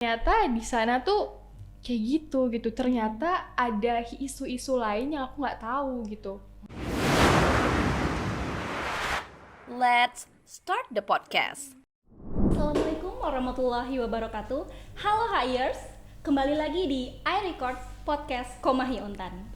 Ternyata di sana tuh kayak gitu. Ternyata ada isu-isu lain yang aku nggak tahu gitu. Let's start the podcast. Assalamualaikum warahmatullahi wabarakatuh. Halo Hiers, kembali lagi di iRecord Podcast Komahi Untan.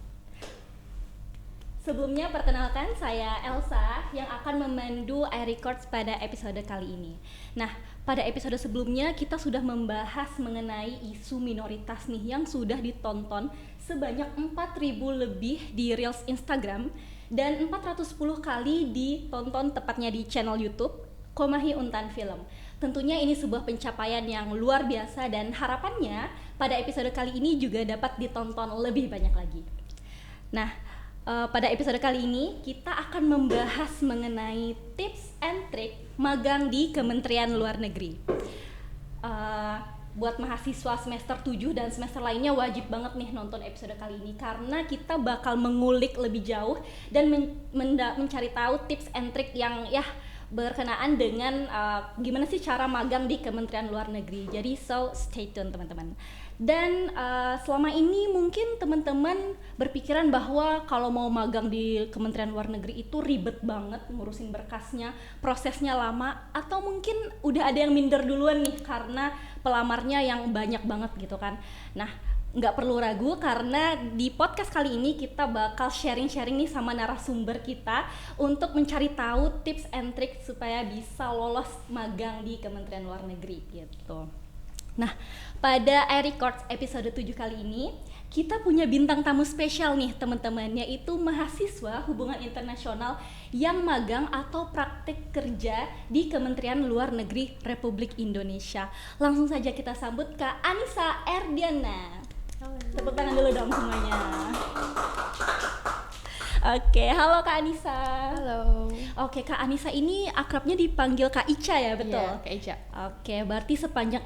Sebelumnya perkenalkan, saya Elsa yang akan memandu iRecords pada episode kali ini. Nah, pada episode sebelumnya kita sudah membahas mengenai isu minoritas nih yang sudah ditonton sebanyak 4.000 lebih di Reels Instagram dan 410 kali ditonton tepatnya di channel YouTube Komahi Untan Film. Tentunya ini sebuah pencapaian yang luar biasa dan harapannya pada episode kali ini juga dapat ditonton lebih banyak lagi. Nah, pada episode kali ini kita akan membahas mengenai tips and trik magang di Kementerian Luar Negeri. Buat mahasiswa semester 7 dan semester lainnya wajib banget nih nonton episode kali ini karena kita bakal mengulik lebih jauh dan mencari tahu tips and trik yang berkenaan dengan gimana sih cara magang di Kementerian Luar Negeri. Jadi stay tune teman-teman. Dan selama ini mungkin teman-teman berpikiran bahwa kalau mau magang di Kementerian Luar Negeri itu ribet banget ngurusin berkasnya, prosesnya lama, atau mungkin udah ada yang minder duluan nih karena pelamarnya yang banyak banget gitu kan. Nah, nggak perlu ragu karena di podcast kali ini kita bakal sharing-sharing nih sama narasumber kita untuk mencari tahu tips and trik supaya bisa lolos magang di Kementerian Luar Negeri gitu. Nah, pada iRecords episode 7 kali ini kita punya bintang tamu spesial nih teman-teman, yaitu mahasiswa hubungan internasional yang magang atau praktik kerja di Kementerian Luar Negeri Republik Indonesia. Langsung saja kita sambut Kak Anissa Erdiana. Tepuk tangan dulu dong semuanya. Oke, halo Kak Anissa. Halo. Oke, Kak Anissa ini akrabnya dipanggil Kak Ica ya, betul? Iya, Kak Ica. Oke, berarti sepanjang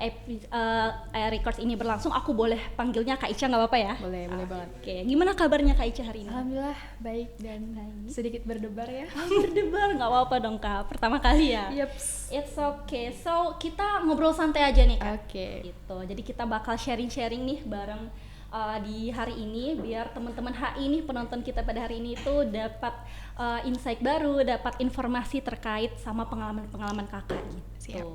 records ini berlangsung aku boleh panggilnya Kak Ica nggak apa-apa ya? Boleh banget. Oke, gimana kabarnya Kak Ica hari ini? Alhamdulillah baik dan sedikit berdebar ya. Berdebar, nggak apa-apa dong Kak, pertama kali ya? Yups. It's okay, so kita ngobrol santai aja nih Kak. Oke. Gitu, jadi kita bakal sharing-sharing nih bareng di hari ini biar teman-teman HI nih penonton kita pada hari ini itu dapat insight baru, dapat informasi terkait sama pengalaman-pengalaman kakak gitu. Siap.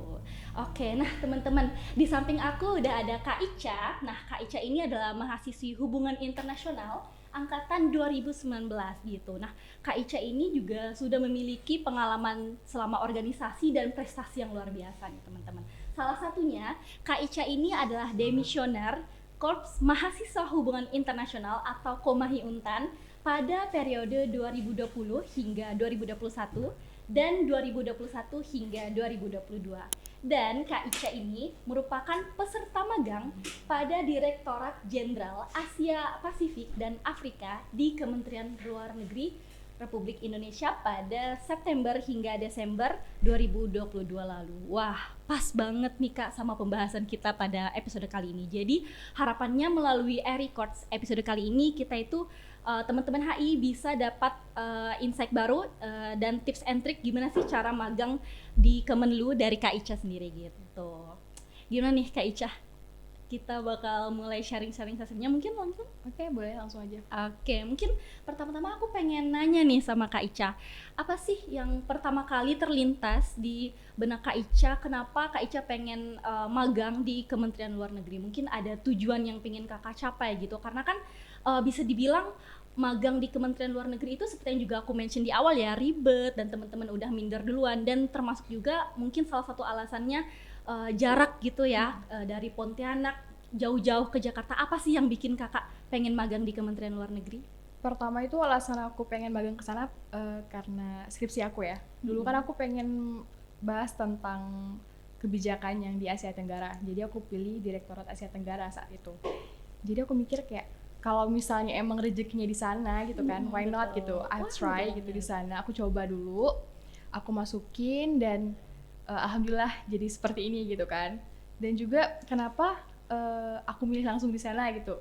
Oke, nah teman-teman di samping aku udah ada Kak Ica. Nah Kak Ica ini adalah mahasiswi hubungan internasional angkatan 2019 gitu. Nah Kak Ica ini juga sudah memiliki pengalaman selama organisasi dan prestasi yang luar biasa nih teman-teman. Salah satunya Kak Ica ini adalah demisioner Korps Mahasiswa Hubungan Internasional atau Komahi Untan pada periode 2020 hingga 2021 dan 2021 hingga 2022. Dan Kak Ica ini merupakan peserta magang pada Direktorat Jenderal Asia Pasifik dan Afrika di Kementerian Luar Negeri Republik Indonesia pada September hingga Desember 2022 lalu. Wah, pas banget nih Kak sama pembahasan kita pada episode kali ini. Jadi harapannya melalui iRecords episode kali ini kita itu teman-teman HI bisa dapat insight baru dan tips and trick gimana sih cara magang di Kemenlu dari Kak Ica sendiri gitu. Gimana nih Kak Ica? Kita bakal mulai sharing-sharing sesinya mungkin langsung? Oke, boleh langsung aja. Oke, mungkin pertama-tama aku pengen nanya nih sama Kak Ica. Apa sih yang pertama kali terlintas di benak Kak Ica? Kenapa Kak Ica pengen magang di Kementerian Luar Negeri? Mungkin ada tujuan yang pengen kakak capai gitu. Karena kan bisa dibilang magang di Kementerian Luar Negeri itu seperti yang juga aku mention di awal ya, ribet dan teman-teman udah minder duluan. Dan termasuk juga mungkin salah satu alasannya jarak gitu ya, dari Pontianak jauh-jauh ke Jakarta. Apa sih yang bikin kakak pengen magang di Kementerian Luar Negeri? Pertama itu alasan aku pengen magang ke sana karena skripsi aku ya. Dulu kan aku pengen bahas tentang kebijakan yang di Asia Tenggara. Jadi aku pilih Direktorat Asia Tenggara saat itu. Jadi aku mikir kayak kalau misalnya emang rezekinya di sana gitu kan, why not gitu. I try gitu di sana. Aku coba dulu, aku masukin dan alhamdulillah jadi seperti ini gitu kan. Dan juga kenapa aku milih langsung di sana gitu.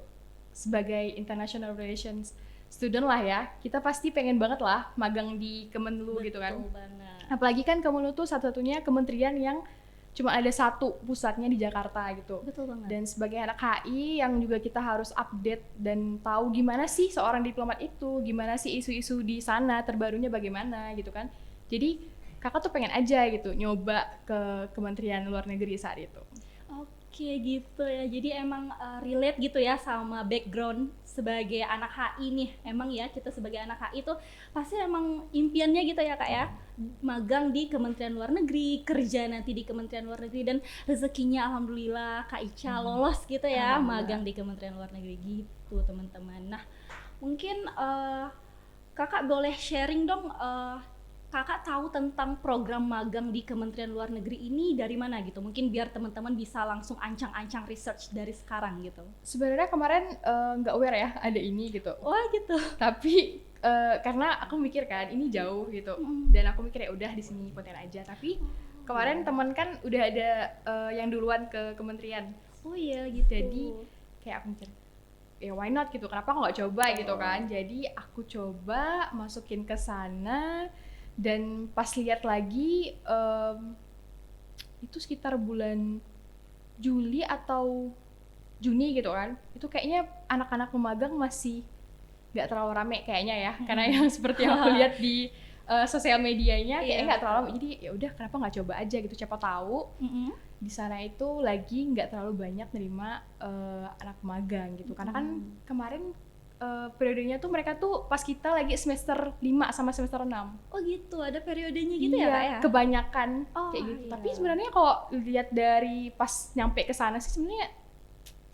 Sebagai international relations student lah ya, kita pasti pengen banget lah magang di Kemenlu gitu kan. Betul banget. Apalagi kan Kemenlu tuh satu-satunya kementerian yang cuma ada satu pusatnya di Jakarta gitu. Betul banget. Dan sebagai anak HI yang juga kita harus update dan tahu gimana sih seorang diplomat itu, gimana sih isu-isu di sana, terbarunya bagaimana gitu kan. Jadi kakak tuh pengen aja gitu nyoba ke Kementerian Luar Negeri saat itu. Oke gitu ya, jadi emang relate gitu ya sama background sebagai anak HI nih. Emang ya kita sebagai anak HI tuh pasti emang impiannya gitu ya kak ya, magang di Kementerian Luar Negeri, kerja nanti di Kementerian Luar Negeri, dan rezekinya alhamdulillah Kak Ica lolos gitu ya, magang di Kementerian Luar Negeri gitu teman-teman. Nah mungkin kakak boleh sharing dong, kakak tahu tentang program magang di Kementerian Luar Negeri ini dari mana gitu? Mungkin biar teman-teman bisa langsung ancang-ancang research dari sekarang gitu. Sebenarnya kemarin nggak aware ya ada ini gitu. Wah gitu. Tapi karena aku mikir kan ini jauh gitu. Dan aku mikir ya udah di sini ikutin aja. Tapi kemarin teman kan udah ada yang duluan ke kementerian. Oh iya gitu. Jadi kayak aku mikir ya why not gitu. Kenapa aku nggak coba gitu kan? Jadi aku coba masukin ke sana. Dan pas lihat lagi itu sekitar bulan Juli atau Juni gitu kan, itu kayaknya anak-anak pemagang masih nggak terlalu rame kayaknya ya, karena yang seperti yang aku lihat di sosial medianya kayaknya nggak terlalu rame. Jadi ya udah kenapa nggak coba aja gitu, siapa tahu di sana itu lagi nggak terlalu banyak nerima anak magang gitu, karena kan kemarin periodenya tuh mereka tuh pas kita lagi semester 5 sama semester 6. Oh gitu, ada periodenya gitu ya Kak ya? Kebanyakan kayak gitu. Iya. Tapi sebenarnya kalau lihat dari pas nyampe ke sana sih sebenarnya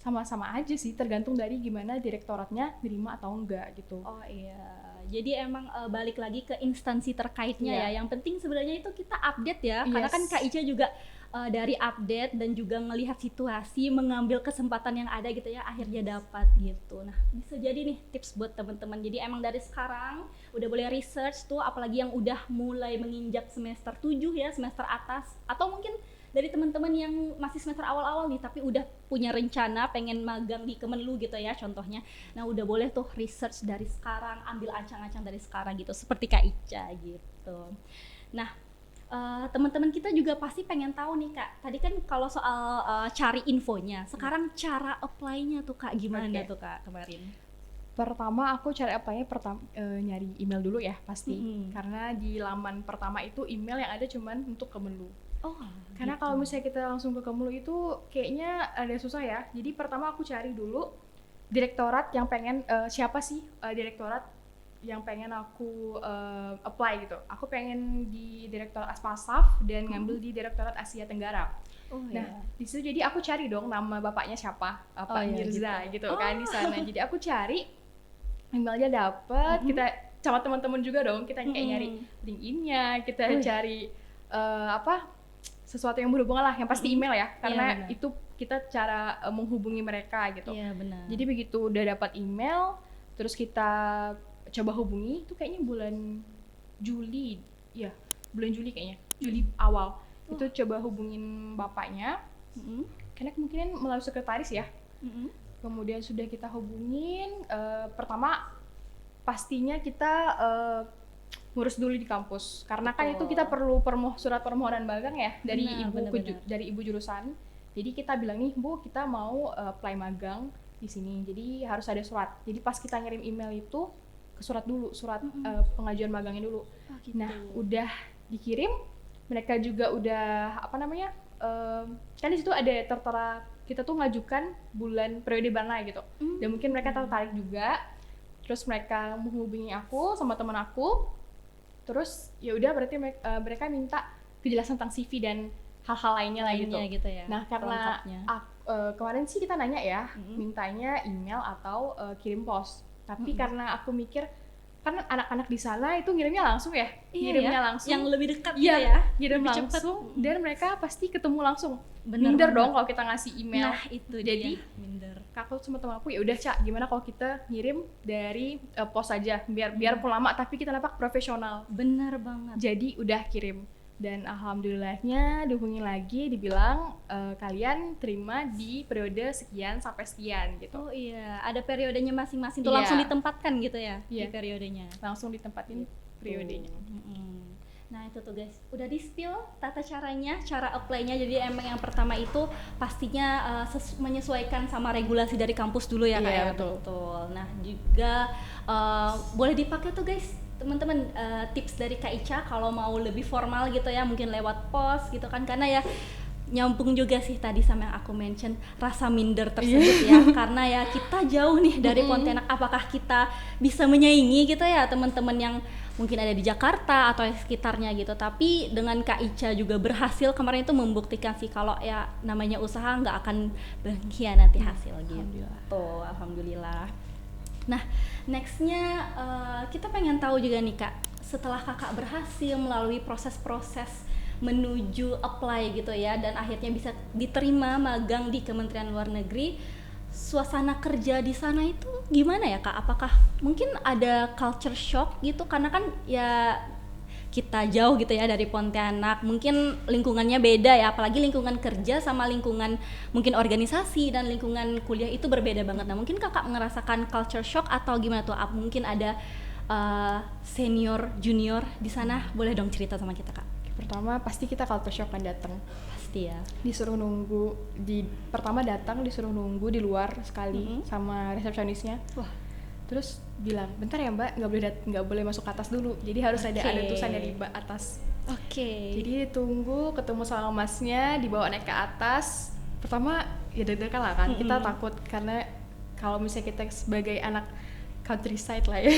sama-sama aja sih, tergantung dari gimana direktoratnya nerima atau enggak gitu. Oh iya. Jadi emang balik lagi ke instansi terkaitnya ya. Yang penting sebenarnya itu kita update ya. Karena kan Kak Ica juga dari update dan juga ngelihat situasi, mengambil kesempatan yang ada gitu ya, akhirnya dapat gitu. Nah bisa jadi nih tips buat teman-teman. Jadi emang dari sekarang udah boleh research tuh, apalagi yang udah mulai menginjak semester 7 ya, semester atas, atau mungkin dari teman-teman yang masih semester awal-awal nih tapi udah punya rencana pengen magang di Kemenlu gitu ya contohnya. Nah udah boleh tuh research dari sekarang, ambil ancang-ancang dari sekarang gitu, seperti Kak Ica gitu. Nah teman-teman kita juga pasti pengen tahu nih Kak, tadi kan kalau soal cari infonya, sekarang cara apply-nya tuh Kak gimana tuh Kak kemarin? Pertama aku cari apply-nya nyari email dulu ya pasti, karena di laman pertama itu email yang ada cuman untuk Kemenlu. Karena kalau misalnya kita langsung ke Kemenlu itu kayaknya ada susah ya. Jadi pertama aku cari dulu direktorat yang pengen siapa sih direktorat yang pengen aku apply gitu. Aku pengen di Direktorat Aspasaf dan ngambil di Direktorat Asia Tenggara. Nah, di situ jadi aku cari dong nama bapaknya siapa, Pak Mirza gitu kan di sana. Jadi aku cari emailnya dapet, kita sama teman-teman juga dong, kita kayak nyari LinkedIn-nya, kita cari sesuatu yang berhubungan lah, yang pasti email ya, karena itu kita cara menghubungi mereka gitu. Iya benar. Jadi begitu udah dapat email, terus kita coba hubungi, itu kayaknya bulan Juli, ya bulan Juli kayaknya, Juli awal. Itu coba hubungin bapaknya, karena kemungkinan melalui sekretaris ya. Kemudian sudah kita hubungin, pertama pastinya kita ngurus dulu di kampus, karena kan itu kita perlu surat permohonan magang ya dari ibu jurusan. Jadi kita bilang nih Bu, kita mau apply magang di sini, jadi harus ada surat. Jadi pas kita ngirim email itu ke surat dulu, surat pengajuan magangnya dulu. Nah udah dikirim, mereka juga udah kan di situ ada tertera kita tuh ngajukan bulan periode mana gitu, dan mungkin mereka tertarik juga. Terus mereka menghubungi aku sama teman aku. Terus ya udah berarti mereka minta kejelasan tentang CV dan hal-hal lainnya lah gitu ya. Nah karena kemarin sih kita nanya ya, mintanya email atau kirim pos. Tapi karena aku mikir kan anak-anak di sana itu ngirimnya langsung ya, langsung. Yang lebih dekat gitu ya. Ngirim lebih langsung cepet. Dan mereka pasti ketemu langsung. Minder dong kalau kita ngasih email. Nah itu jadi minder. Aku sama teman aku ya udah Cak, gimana kalau kita ngirim dari pos aja, biarpun lama tapi kita dapat profesional. Bener banget. Jadi udah kirim, dan alhamdulillahnya dihubungi lagi, dibilang kalian terima di periode sekian sampai sekian gitu. Oh iya, ada periodenya masing-masing tuh langsung ditempatkan gitu ya di periodenya. Langsung ditempatin periodenya. Nah itu tuh guys, udah di spill tata caranya, cara apply-nya. Jadi emang yang pertama itu pastinya menyesuaikan sama regulasi dari kampus dulu ya Kak Iya, ya. betul. Nah juga boleh dipakai tuh guys teman-teman, tips dari Kak Ica kalau mau lebih formal gitu ya, mungkin lewat pos gitu kan, karena ya nyambung juga sih tadi sama yang aku mention rasa minder tersebut ya, karena ya kita jauh nih dari Pontianak. Apakah kita bisa menyaingi gitu ya teman-teman yang mungkin ada di Jakarta atau sekitarnya gitu. Tapi dengan Kak Ica juga berhasil kemarin itu membuktikan sih kalau ya namanya usaha nggak akan mengkhianati hasil gitu. Alhamdulillah. Nah nextnya kita pengen tahu juga nih Kak, setelah kakak berhasil melalui proses-proses menuju apply gitu ya dan akhirnya bisa diterima magang di Kementerian Luar Negeri, suasana kerja di sana itu gimana ya Kak? Apakah mungkin ada culture shock gitu karena kan ya kita jauh gitu ya dari Pontianak, mungkin lingkungannya beda ya, apalagi lingkungan kerja sama lingkungan mungkin organisasi dan lingkungan kuliah itu berbeda banget. Nah mungkin kakak merasakan culture shock atau gimana tuh? Mungkin ada senior junior di sana, boleh dong cerita sama kita Kak? Pertama pasti kita culture shock kan datang. Pasti ya. Disuruh nunggu pertama datang disuruh nunggu di luar sekali sama resepsionisnya. Wah. Terus bilang, "Bentar ya Mbak, nggak boleh masuk ke atas dulu." Jadi harus ada tulisan dari atas. Oke. Jadi ditunggu ketemu sama masnya, dibawa naik ke atas. Pertama ya deg-degan lah kan. Kita takut karena kalau misalnya kita sebagai anak countryside lah ya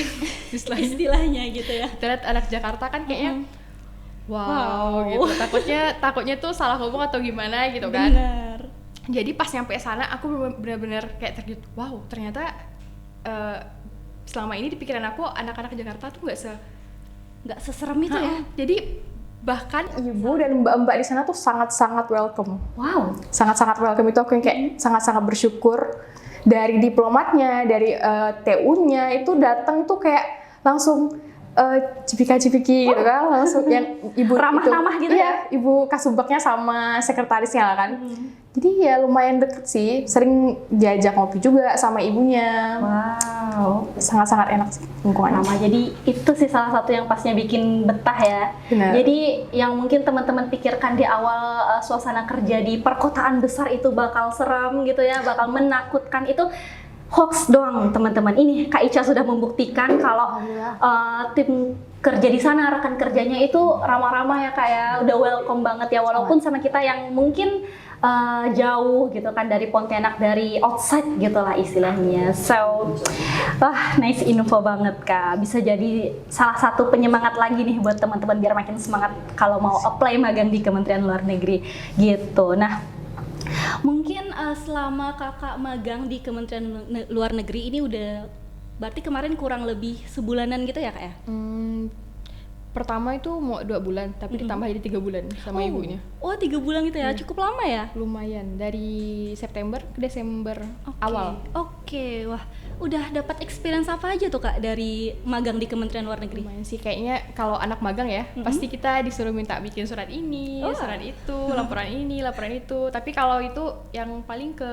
istilahnya gitu ya. Kita lihat anak Jakarta kan kayaknya wow gitu, takutnya tuh salah ngomong atau gimana gitu kan. Benar. Jadi pas nyampe sana aku benar-benar kayak terkejut, wow ternyata selama ini di pikiran aku anak-anak Jakarta tuh nggak seserem itu ya. Jadi bahkan ibu dan mbak-mbak di sana tuh sangat-sangat welcome. Wow. Sangat-sangat welcome, itu aku yang kayak sangat-sangat bersyukur. Dari diplomatnya, dari TU-nya itu datang tuh kayak langsung cipika-cipiki gitu kan, langsung yang ibu ramah-ramah gitu ya. Ibu kasubagnya sama sekretarisnya lah kan. Jadi ya lumayan deket sih, sering diajak ngopi juga sama ibunya. Wow. Sangat-sangat enak sih lingkungannya. Jadi itu sih salah satu yang pastinya bikin betah ya. Benar. Jadi yang mungkin teman-teman pikirkan di awal suasana kerja di perkotaan besar itu bakal seram gitu ya, bakal menakutkan, itu hoax doang teman-teman. Ini Kak Ica sudah membuktikan kalau tim kerja di sana, rekan kerjanya itu ramah-ramah ya Kak ya, udah welcome banget ya, walaupun sama kita yang mungkin jauh gitu kan dari Pontianak, dari outside gitu lah istilahnya. So, nice info banget Kak. Bisa jadi salah satu penyemangat lagi nih buat teman-teman biar makin semangat kalau mau apply magang di Kementerian Luar Negeri gitu. Nah, mungkin selama kakak magang di Kementerian Luar Negeri ini udah berarti kemarin kurang lebih sebulanan gitu ya Kak ya? Pertama itu mau 2 bulan, tapi ditambah jadi 3 bulan sama ibunya. Oh 3 bulan gitu ya, cukup lama ya? Lumayan, dari September ke Desember awal. Oke, wah udah dapat experience apa aja tuh Kak dari magang di Kementerian Luar Negeri? Lumayan sih, kayaknya kalau anak magang ya, pasti kita disuruh minta bikin surat ini, surat itu, laporan ini, laporan itu. Tapi kalau itu yang paling ke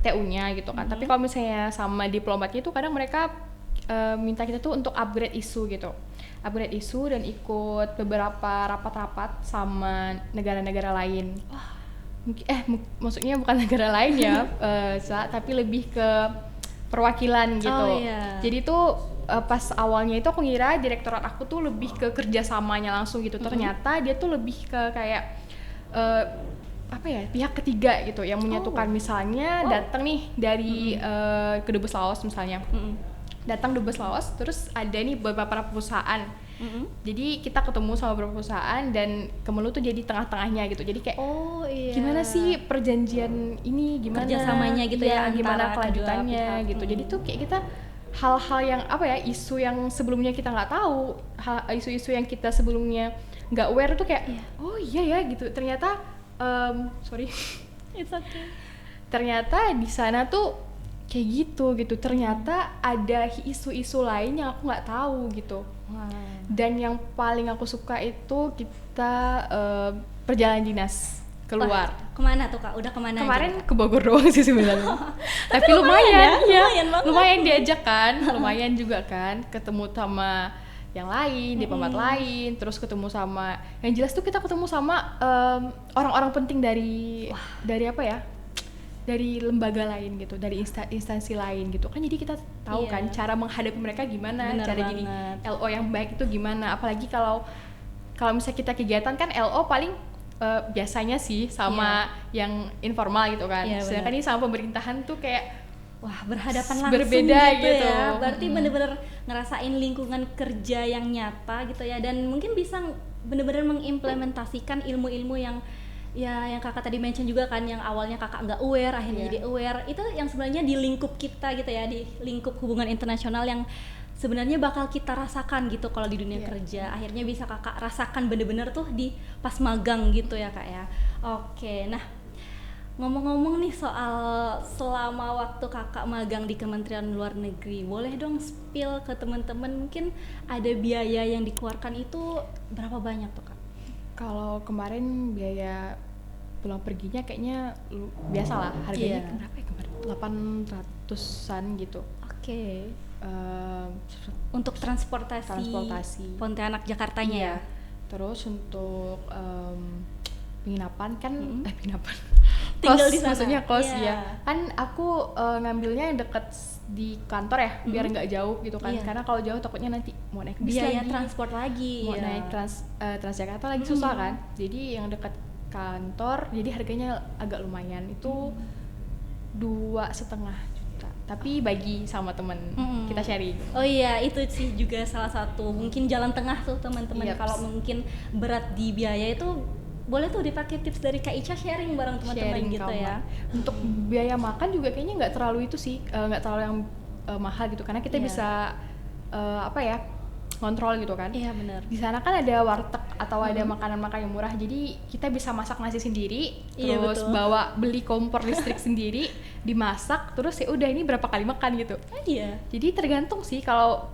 TU-nya gitu kan. Tapi kalau misalnya sama diplomatnya itu kadang mereka minta kita tuh untuk upgrade isu gitu. Upgrade isu dan ikut beberapa rapat-rapat sama negara-negara lain. Maksudnya bukan negara lain ya, tapi lebih ke perwakilan gitu. Jadi tuh pas awalnya itu aku ngira direktorat aku tuh lebih ke kerjasamanya langsung gitu. Ternyata dia tuh lebih ke kayak pihak ketiga gitu yang menyatukan. Misalnya datang nih dari Kedubes Laos misalnya. Datang Dubes Laos, terus ada nih beberapa perusahaan. Jadi kita ketemu sama beberapa perusahaan dan Kemelu tuh jadi tengah-tengahnya gitu. Jadi kayak gimana sih perjanjian ini, gimana kerjasamanya gitu ya, gimana kelanjutannya gitu. Jadi tuh kayak kita hal-hal yang isu yang sebelumnya kita nggak tahu, isu-isu yang kita sebelumnya nggak aware tuh kayak oh iya ya gitu. Ternyata It's okay. Ternyata di sana tuh kayak gitu. Ternyata ada isu-isu lain yang aku nggak tahu gitu. Dan yang paling aku suka itu kita perjalanan dinas keluar. Kemana tuh Kak? Udah kemana? Kemarin ke Bogor doang sih sebenarnya. Tapi lumayan, lumayan diajak kan, lumayan juga kan, ketemu sama yang lain, diplomat lain, terus ketemu sama, yang jelas tuh kita ketemu sama orang-orang penting dari apa ya, dari lembaga lain gitu, dari instansi lain gitu kan, jadi kita tahu kan cara menghadapi mereka gimana. Bener cara banget. jadi LO yang baik itu gimana, apalagi kalau misalnya kita kegiatan kan LO paling biasanya sih sama yang informal gitu kan, sedangkan ini sama pemerintahan tuh kayak wah, berhadapan langsung berbeda gitu ya. Berarti bener-bener ngerasain lingkungan kerja yang nyata gitu ya, dan mungkin bisa bener-bener mengimplementasikan ilmu-ilmu yang ya yang kakak tadi mention juga kan, yang awalnya kakak nggak aware akhirnya jadi aware. Itu yang sebenarnya di lingkup kita gitu ya, di lingkup hubungan internasional yang sebenarnya bakal kita rasakan gitu kalau di dunia kerja. Akhirnya bisa kakak rasakan bener-bener tuh di pas magang gitu ya kak ya. Oke, nah ngomong-ngomong nih soal selama waktu kakak magang di Kementerian Luar Negeri, boleh dong spill ke teman-teman mungkin ada biaya yang dikeluarkan itu berapa banyak tuh kak? Kalau kemarin biaya pulang perginya kayaknya biasa lah, harganya berapa ya kemarin? 800-an gitu. Oke. Untuk transportasi Pontianak Jakartanya ya? Terus untuk penginapan kan, penginapan tinggal kos, di sana. maksudnya kos ya. Kan aku ngambilnya yang deket di kantor ya, biar nggak jauh gitu kan. Karena kalau jauh takutnya nanti mau naik bis biaya lagi, transport lagi. mau naik Transjakarta lagi susah kan. Jadi yang dekat kantor, jadi harganya agak lumayan. Itu 2,5 juta. Tapi bagi sama temen, kita sharing. Oh iya, itu sih juga salah satu mungkin jalan tengah tuh teman-teman. Kalau mungkin berat di biaya itu boleh tuh dipakai tips dari Kak Ica, sharing bareng teman-teman gitu kamar. Ya. Untuk biaya makan juga kayaknya nggak terlalu itu sih, nggak terlalu yang mahal gitu, karena kita bisa kontrol gitu kan. Iya benar. Di sana kan ada warteg atau ada makanan-makanan yang murah, jadi kita bisa masak nasi sendiri, terus bawa beli kompor listrik sendiri, dimasak, terus ya udah ini berapa kali makan gitu. Iya. Jadi tergantung sih, kalau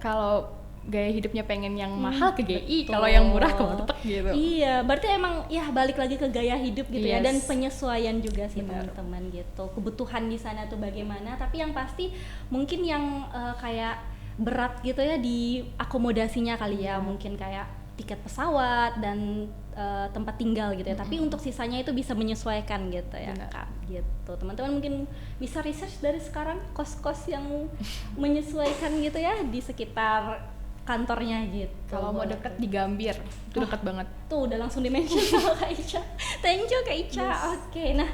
gaya hidupnya pengen yang mahal ke GI, kalau yang murah ke warteg gitu. Iya, berarti emang ya balik lagi ke gaya hidup gitu ya, dan penyesuaian juga sih teman-teman gitu. Kebutuhan di sana tuh bagaimana, tapi yang pasti mungkin yang kayak berat gitu ya di akomodasinya kali ya, mungkin kayak tiket pesawat dan tempat tinggal gitu ya. Tapi untuk sisanya itu bisa menyesuaikan gitu ya Kak. Gitu. Teman-teman mungkin bisa research dari sekarang kos-kos yang menyesuaikan gitu ya di sekitar kantornya gitu. Kalau mau deket di Gambir, itu deket banget. Tuh udah langsung di-mention sama Kak Ica. Thank you Kak Ica. Oke, nah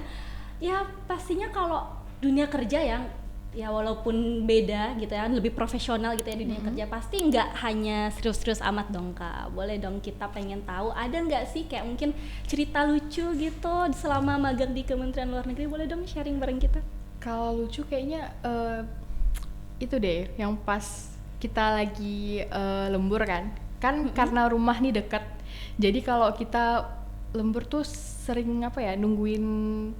ya pastinya kalau dunia kerja yang ya walaupun beda gitu ya, lebih profesional gitu ya di dunia kerja, pasti nggak hanya serius-serius amat dong Kak. Boleh dong, kita pengen tahu ada nggak sih kayak mungkin cerita lucu gitu selama magang di Kementerian Luar Negeri, boleh dong sharing bareng kita? Kalau lucu kayaknya itu deh, yang pas kita lagi lembur kan karena rumah nih dekat, jadi kalau kita lembur tuh sering nungguin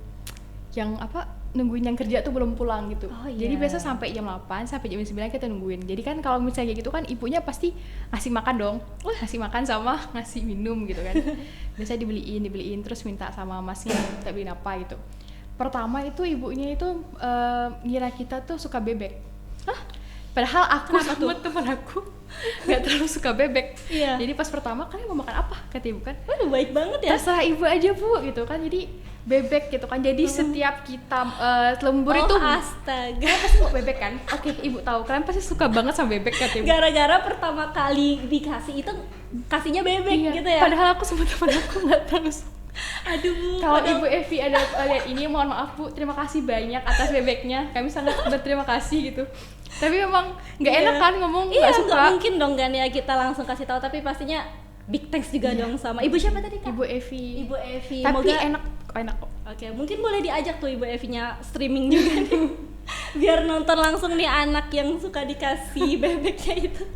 yang kerja tuh belum pulang gitu. Jadi biasa sampai jam 8 sampai jam 9 kita nungguin. Jadi kan kalau misalnya gitu kan ibunya pasti ngasih makan dong, ngasih makan sama ngasih minum gitu kan. Biasa dibeliin terus minta sama masnya minta beliin apa gitu. Pertama itu ibunya itu ngira kita tuh suka bebek. Padahal aku sama temen aku nggak terlalu suka bebek. Jadi pas pertama, kalian mau makan apa? Kata ibu kan. Waduh, baik banget ya. Terserah ibu aja bu gitu kan. Jadi bebek gitu kan. Jadi setiap kita lembur itu astaga, pasti mau bebek kan. Oke, ibu tahu kalian pasti suka banget sama bebek kata ibu. Gara-gara pertama kali dikasih itu kasihnya bebek gitu ya. Padahal aku sama temen aku nggak terlalu suka. Aduh Bu, kalau Ibu Evi ada lihat ini, mohon maaf Bu, terima kasih banyak atas bebeknya, kami sangat berterima kasih gitu. Tapi memang nggak enak kan ngomong nggak suka. Nggak mungkin dong kan ya kita langsung kasih tahu, tapi pastinya big thanks juga dong sama Ibu siapa tadi Kak? Ibu Evi. Ibu Evi. Tapi enak kok. Oke, mungkin boleh diajak tuh Ibu Evinya streaming juga nih. Biar nonton langsung nih anak yang suka dikasih bebeknya itu.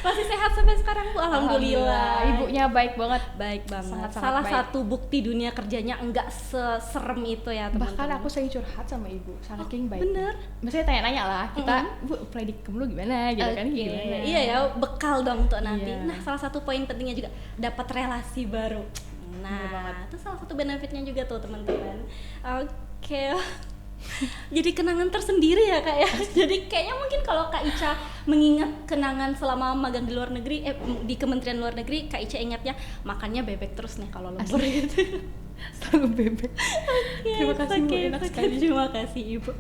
Masih sehat sampai sekarang Bu, alhamdulillah. Ibunya baik banget. Baik banget. Sangat Salah baik. satu bukti dunia kerjanya enggak seserem itu ya teman-teman. Bahkan aku sering curhat sama ibu, saking baik. Bener. Maksudnya tanya-tanya lah, kita Bu, predikum lu gimana gitu kan, gimana. Iya ya, bekal dong untuk nanti. Nah, salah satu poin pentingnya juga dapat relasi baru. Nah, itu salah satu benefitnya juga tuh teman-teman. Oke. Jadi kenangan tersendiri ya Kak ya. Jadi kayaknya mungkin kalau Kak Ica mengingat kenangan selama magang di luar negeri, di Kementerian Luar Negeri, Kak Ica ingatnya makannya bebek terus nih kalau lembur gitu. Selalu bebek. Terima kasih Bu, enak sekali. Terima kasih Ibu.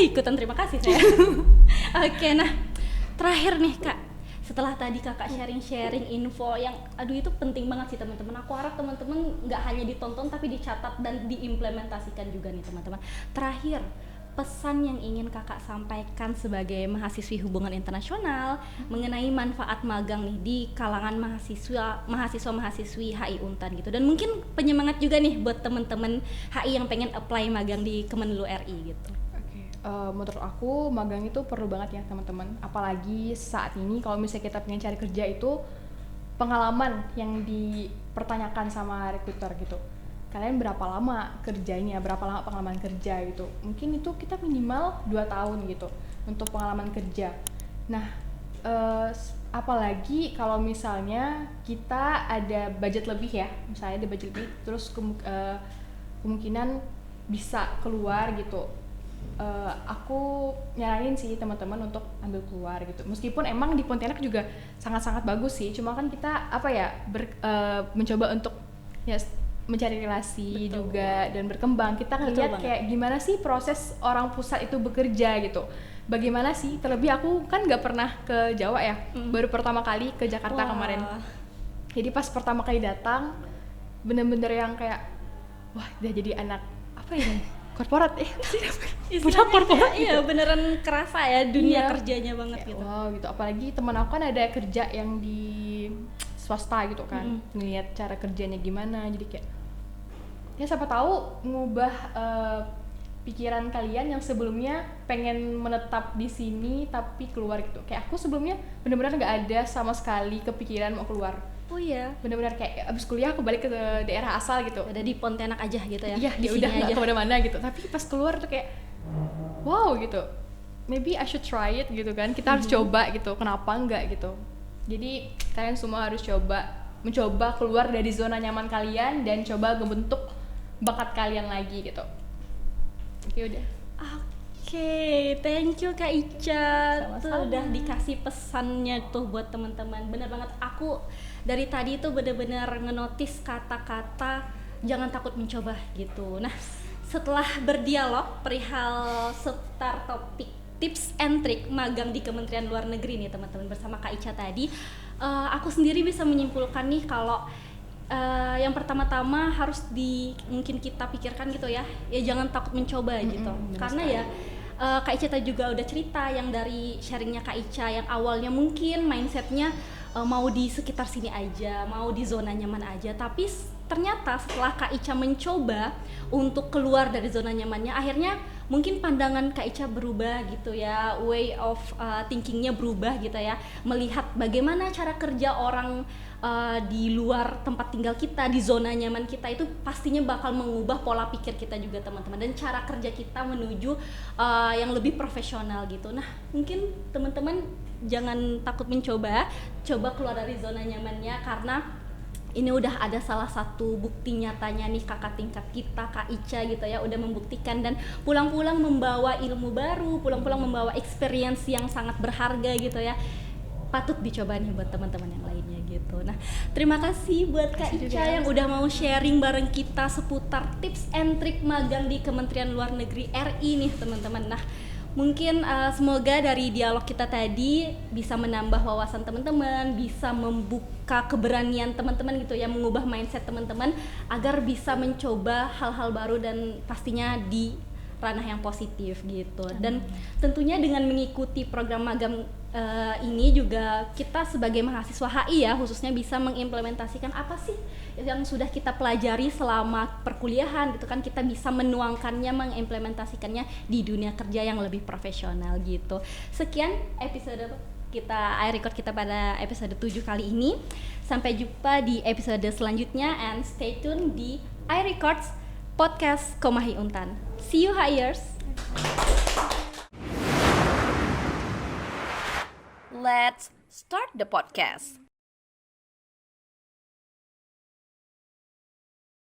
Ikutan terima kasih saya. Oke, nah terakhir nih Kak, setelah tadi kakak sharing info yang aduh itu penting banget sih teman-teman. Aku harap teman-teman nggak hanya ditonton tapi dicatat dan diimplementasikan juga nih teman-teman. Terakhir, pesan yang ingin kakak sampaikan sebagai mahasiswi hubungan internasional mengenai manfaat magang nih di kalangan mahasiswa-mahasiswi HI Untan gitu, dan mungkin penyemangat juga nih buat teman-teman HI yang pengen apply magang di Kemenlu RI gitu. Menurut aku magang itu perlu banget ya teman-teman, apalagi saat ini kalau misalnya kita pengen cari kerja itu pengalaman yang dipertanyakan sama rekruter gitu. Kalian berapa lama kerjanya, berapa lama pengalaman kerja gitu. Mungkin itu kita minimal 2 tahun gitu untuk pengalaman kerja. Nah, apalagi kalau misalnya kita ada budget lebih ya, misalnya ada budget lebih, terus kemungkinan bisa keluar gitu. Aku nyaranin sih teman-teman untuk ambil keluar gitu. Meskipun emang di Pontianak juga sangat-sangat bagus sih, cuma kan kita mencoba untuk ya mencari relasi. Betul. Juga dan berkembang. Kita ngeliat kayak gimana sih proses orang pusat itu bekerja gitu. Bagaimana sih? Terlebih aku kan nggak pernah ke Jawa ya, baru pertama kali ke Jakarta kemarin. Jadi pas pertama kali datang, bener-bener yang kayak wah udah jadi anak apa ya? Korporat budak korporat gitu. Iya beneran kerasa ya dunia kerjanya banget gitu. Wow gitu, apalagi teman aku kan ada kerja yang di swasta gitu kan, ngeliat cara kerjanya gimana, jadi kayak ya siapa tahu ngubah pikiran kalian yang sebelumnya pengen menetap di sini tapi keluar gitu. Kayak aku sebelumnya benar-benar nggak ada sama sekali kepikiran mau keluar. Oh iya, benar-benar kayak abis kuliah aku balik ke daerah asal gitu. Udah di Pontianak aja gitu ya. Iya, ya udah nggak kemana-mana gitu. Tapi pas keluar tuh kayak wow gitu. Maybe I should try it gitu kan. Kita harus coba gitu. Kenapa enggak gitu. Jadi kalian semua harus mencoba keluar dari zona nyaman kalian dan coba membentuk bakat kalian lagi gitu. Oke udah. Oke, thank you Kak Ica. Tuh udah dikasih pesannya tuh buat teman-teman. Bener banget, aku dari tadi tuh bener-bener ngenotis kata-kata jangan takut mencoba gitu. Nah, setelah berdialog perihal seputar topik tips and trick magang di Kementerian Luar Negeri nih teman-teman bersama Kak Ica tadi, aku sendiri bisa menyimpulkan nih kalau yang pertama-tama harus mungkin kita pikirkan gitu ya jangan takut mencoba gitu. Karena ya Kak Ica tadi juga udah cerita yang dari sharingnya Kak Ica yang awalnya mungkin mindsetnya mau di sekitar sini aja, mau di zona nyaman aja, tapi ternyata setelah Kak Ica mencoba untuk keluar dari zona nyamannya, akhirnya mungkin pandangan Kak Ica berubah gitu ya, way of thinkingnya berubah gitu ya, melihat bagaimana cara kerja orang di luar tempat tinggal kita, di zona nyaman kita itu pastinya bakal mengubah pola pikir kita juga teman-teman, dan cara kerja kita menuju yang lebih profesional gitu. Nah mungkin teman-teman jangan takut mencoba, coba keluar dari zona nyamannya, karena ini udah ada salah satu bukti nyatanya nih kakak tingkat kita Kak Ica gitu ya, udah membuktikan dan pulang-pulang membawa ilmu baru, pulang-pulang membawa experience yang sangat berharga gitu ya. Patut dicoba nih buat teman-teman yang lainnya gitu. Nah, terima kasih buat Kak Ica yang udah mau sharing bareng kita seputar tips and trik magang di Kementerian Luar Negeri RI nih teman-teman. Nah, mungkin semoga dari dialog kita tadi bisa menambah wawasan teman-teman, bisa membuka keberanian teman-teman gitu ya, mengubah mindset teman-teman agar bisa mencoba hal-hal baru dan pastinya di ranah yang positif gitu. Dan tentunya dengan mengikuti program magang ini juga kita sebagai mahasiswa HI ya khususnya bisa mengimplementasikan apa sih yang sudah kita pelajari selama perkuliahan gitu kan, kita bisa menuangkannya, mengimplementasikannya di dunia kerja yang lebih profesional gitu. Sekian episode kita iRecord kita pada episode 7 kali ini. Sampai jumpa di episode selanjutnya and stay tune di iRecords Podcast Komahi Untan. See you Hiers. Let's start the podcast.